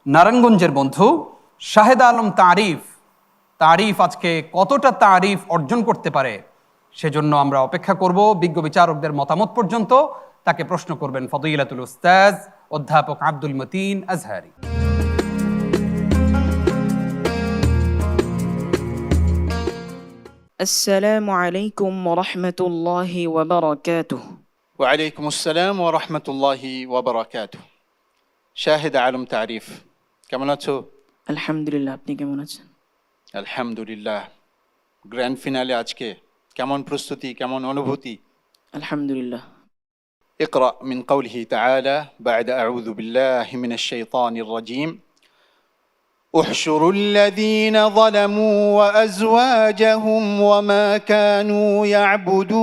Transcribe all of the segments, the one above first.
নারায়ণগঞ্জের বন্ধু শাহেদ আলম তারিফ আজকে কতটা তারিফ অর্জন করতে পারে সেজন্য আমরা অপেক্ষা করব বিজ্ঞ বিচারকদের মতামত পর্যন্ত। তাকে প্রশ্ন করবেন ফদিলাতুল উস্তাজ অধ্যাপক আব্দুল মতিন আজহারি। আসসালামু আলাইকুম ওয়া রাহমাতুল্লাহি ওয়া বারাকাতুহু। وعليكم السلام ورحمة الله وبركاته. শাহেদ আলম তারিফ, কেমন আছো? আলহামদুলিল্লাহ, আপনি কেমন আছেন? আলহামদুলিল্লাহ। গ্র্যান্ড ফিনালে আজকে কেমন প্রস্তুতি, কেমন অনুভূতি? আলহামদুলিল্লাহ। اقرأ من قوله تعالى بعد أعوذ بالله من الشيطان الرجيم احشروا الذين ظلموا وأزواجهم وما كانوا يعبدون.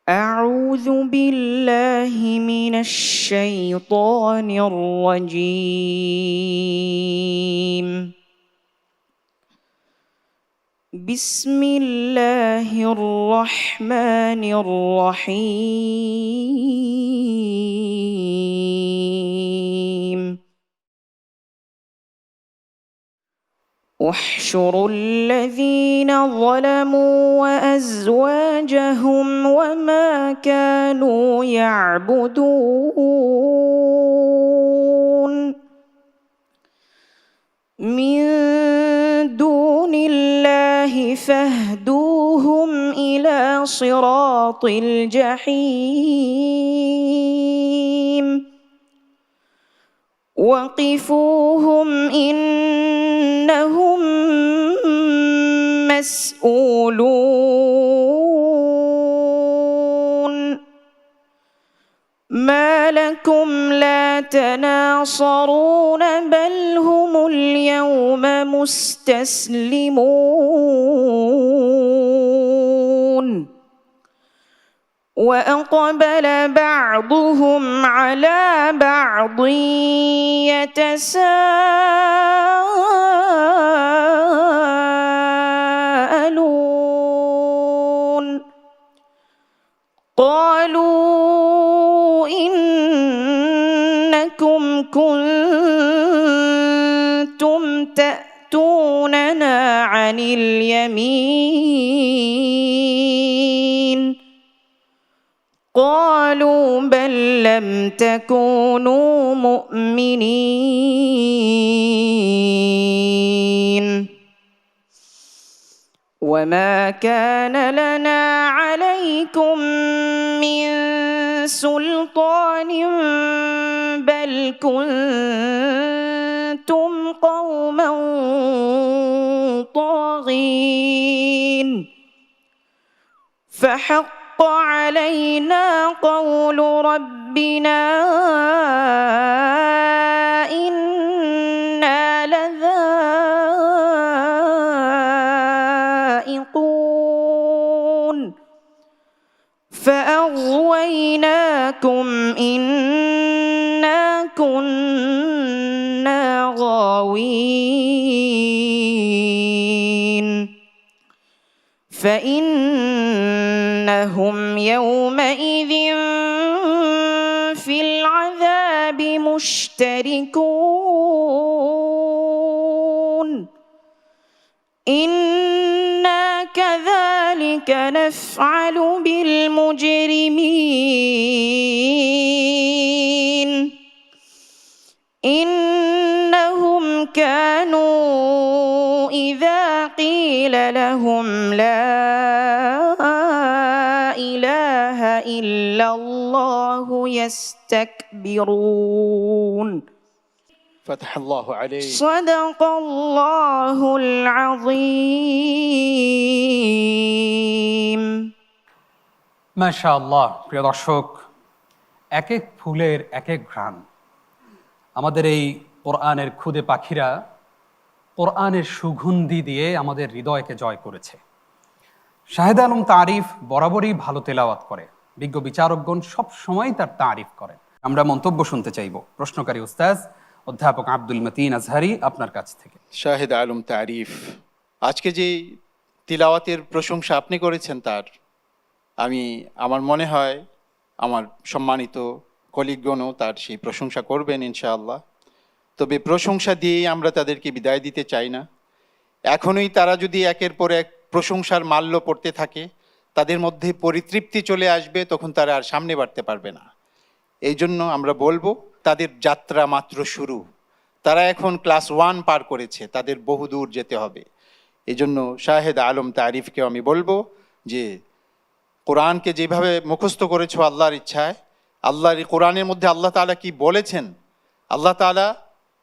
أعوذ بالله من الشيطان الرجيم. بسم الله الرحمن الرحيم. احشروا الذين ظلموا وأزواجهم وما كانوا يعبدون من دون الله فاهدوهم إلى صراط الجحيم وقفوهم إنهم مسؤولون ما لكم لا تناصرون بل هم اليوم مستسلمون وأقبل بعضهم على بعض يتساءلون قالوا إنكم كنتم تأتوننا عن اليمين قالوا بل لم تكونوا مؤمنين وما كان لنا عليكم من سلطان بل كنتم قوما طاغين فحق علينا قول ربنا إنا لذائقون فأغويناكم إنا كنا غاوين فإنهم يومئذ في العذاب مشتركون إنا كذلك نفعل بالمجرمين إنهم كانوا إذا قيل لهم لا إله إلا الله يستكبرون. فتح الله عليك. صدق الله العظيم. মাশাআল্লাহ। প্রিয় দর্শক, এক এক ফুলের এক এক ঘ্রাণ। আমাদের এই কোরআনের খুদে পাখিরা কোরআনের সুগন্ধি দিয়ে আমাদের হৃদয়কে জয় করেছে। শাহেদ আলম তারিফ বরাবরই ভালো তেলাওয়াত করে, বিজ্ঞ বিচারকগণ সব সময় তার তারিফ করেন। আমরা মন্তব্য শুনতে চাইব প্রশ্নকারী উস্তাজ অধ্যাপক আব্দুল মতিন আজহারি আপনার কাছ থেকে। শাহেদ আলম তারিফ, আজকে যে তিলাওয়াতের প্রশংসা আপনি করেছেন আমার মনে হয় আমার সম্মানিত কলিগগণও তার সেই প্রশংসা করবেন ইনশাআল্লাহ। তবে প্রশংসা দিয়েই আমরা তাদেরকে বিদায় দিতে চাই না। এখনই তারা যদি একের পর এক প্রশংসার মাল্য পড়তে থাকে, তাদের মধ্যে পরিতৃপ্তি চলে আসবে, তখন তারা আর সামনে বাড়তে পারবে না। এই জন্য আমরা বলবো তাদের যাত্রা মাত্র শুরু। তারা এখন ক্লাস 1 পার করেছে, তাদের বহুদূর যেতে হবে। এই জন্য শাহেদ আলম তারিফকেও আমি বলবো যে কোরআনকে যেভাবে মুখস্থ করেছো আল্লাহর ইচ্ছায়, আল্লাহর এই কোরআনের মধ্যে আল্লাহ তাআলা কি বলেছেন, আল্লাহ তাআলা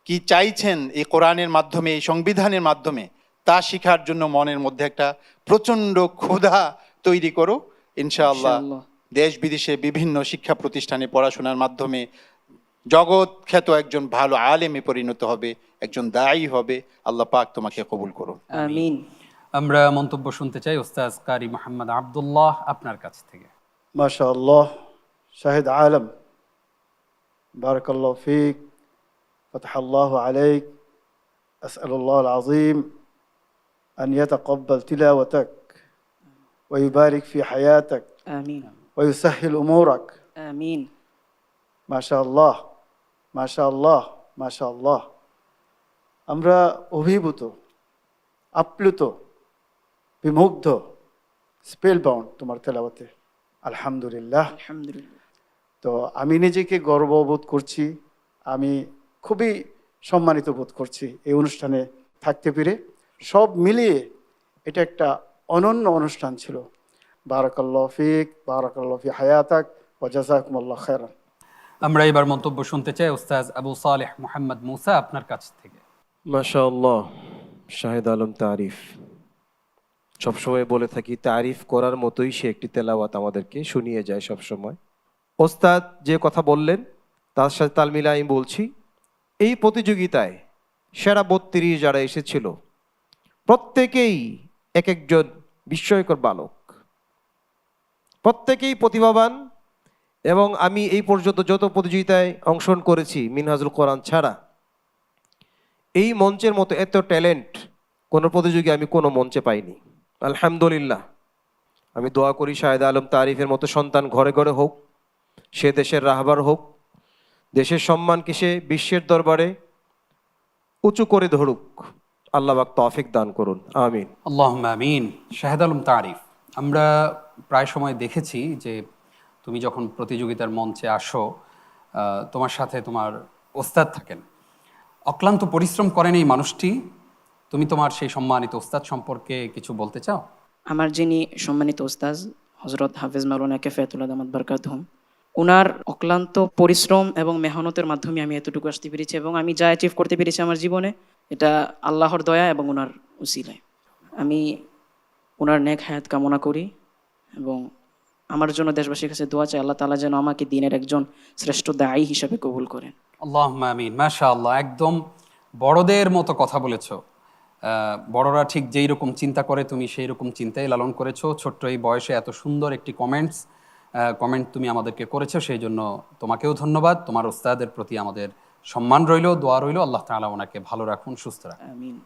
কি চাইছেন এই কোরআনের মাধ্যমে, এই সংবিধানের মাধ্যমে, তা শেখার জন্য মনের মধ্যে একটা প্রচণ্ড ক্ষুধা তৈরি করো। ইনশাআল্লাহ ইনশাআল্লাহ। দেশ বিদেশে বিভিন্ন শিক্ষা প্রতিষ্ঠানে পড়াশোনার মাধ্যমে জগৎ খ্যাত একজন ভালো আলেমে পরিণত হবে, একজন দায়ী হবে। আল্লাহ পাক তোমাকে কবুল করুন। আমিন। আমরা মন্তব্য শুনতে চাই ওস্তাজ কারি মোহাম্মদ আব্দুল্লাহ আপনার কাছ থেকে। ما شاء الله شاهد عالم بارك الله فيك فتح الله عليك أسأل الله العظيم أن يتقبل تلاوتك ويبارك في حياتك আমিন। ويسهل أمورك আমিন। ما شاء الله ما شاء الله ما شاء الله আমরা অভিভূত, আপ্লুত, বিমুগ্ধ, স্পেল বাউন্ড তোমার তেলাওয়াতে। আলহামদুলিল্লাহ। আলহামদুলিল্লাহ। তো আমি নিজেকে গর্ববোধ করছি, আমি খুবই সম্মানিত বোধ করছি এই অনুষ্ঠানে থাকতে পেরে। সব মিলিয়ে এটা একটা অনন্য অনুষ্ঠান ছিল। বারাকাল্লাহু ফিক, বারাকাল্লাহু ফি হায়াতাক ওয়া জাযাকুমুল্লাহ খায়রান। আমরা এবার মন্তব্য শুনতে চাই ওস্তাজ আবু সালেহ মোহাম্মদ মুসা আপনার কাছ থেকে। মাশাআল্লাহ শাহেদ আলম তারিফ। সবসময় বলে থাকি তারিফ করার মতোই সে একটি তেলাওয়াত আমাদেরকে শুনিয়ে যায় সবসময়। ওস্তাদ যে কথা বললেন তার সাথে তাল মিলিয়ে আমি বলছি, এই প্রতিযোগিতায় সেরা 32 যারা এসেছিল প্রত্যেকেই এক একজন বিস্ময়কর বালক, প্রত্যেকেই প্রতিভাবান। এবং আমি এই পর্যন্ত যত প্রতিযোগিতায় অংশগ্রহণ করেছি মিনহাজুল কোরআন ছাড়া, এই মঞ্চের মতো এত ট্যালেন্ট কোনো প্রতিযোগী আমি কোনো মঞ্চে পাইনি। আলহামদুলিল্লাহ। আমি দোয়া করি শাহেদ আলম তারিফের মতো সন্তান ঘরে ঘরে হোক, সে দেশের রাহবার হোক, দেশের সম্মানকে সে বিশ্বের দরবারে উঁচু করে ধরুক। আল্লাহ পাক তৌফিক দান করুন, আমিন। আল্লাহুম্মা আমিন। শাহেদ আলম তারিফ, আমরা প্রায় সময় দেখেছি যে তুমি যখন প্রতিযোগিতার মঞ্চে আসো, তোমার সাথে তোমার ওস্তাদ থাকেন। অক্লান্ত পরিশ্রম করেন এই মানুষটি। তুমি তোমার সেই সম্মানিত ওস্তাদ সম্পর্কে কিছু বলতে চাও? আমার যিনি সম্মানিত ওস্তাদ হযরত হাফেজ মাওলানা কিফায়াতুল্লাহ দামাত বারকাতুহুম, ওনার অক্লান্ত পরিশ্রম এবং মেহনতের মাধ্যমে আমি এতটুকু আসতে পেরেছি, এবং আমি যা অ্যাচিভ করতে পেরেছি আমার জীবনে, এটা আল্লাহর দয়া এবং ওনার উসিলায়। আমি ওনার নেক হায়াত কামনা করি এবং আমার জন্য দেশবাসীর কাছে দোয়া চাই, আল্লাহ তাআলা যেন আমাকে দ্বীনের একজন শ্রেষ্ঠ দায়ী হিসেবে কবুল করেন। আল্লাহুম্মা আমিন। মাশাআল্লাহ, একদম বড়দের মতো কথা বলেছো। বড়রা ঠিক যেই রকম চিন্তা করে তুমি সেই রকম চিন্তাই লালন করেছো। ছোট্ট এই বয়সে এত সুন্দর একটি কমেন্ট তুমি আমাদেরকে করেছো, সেই জন্য তোমাকেও ধন্যবাদ। তোমার ওস্তাদের প্রতি আমাদের সম্মান রইল, দোয়া রইল। আল্লাহ তাআলা ওনাকে ভালো রাখুন, সুস্থ রাখুন। আমিন।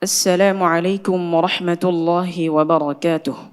আসসালামু আলাইকুম ওয়া রাহমাতুল্লাহি ওয়া বারাকাতুহু।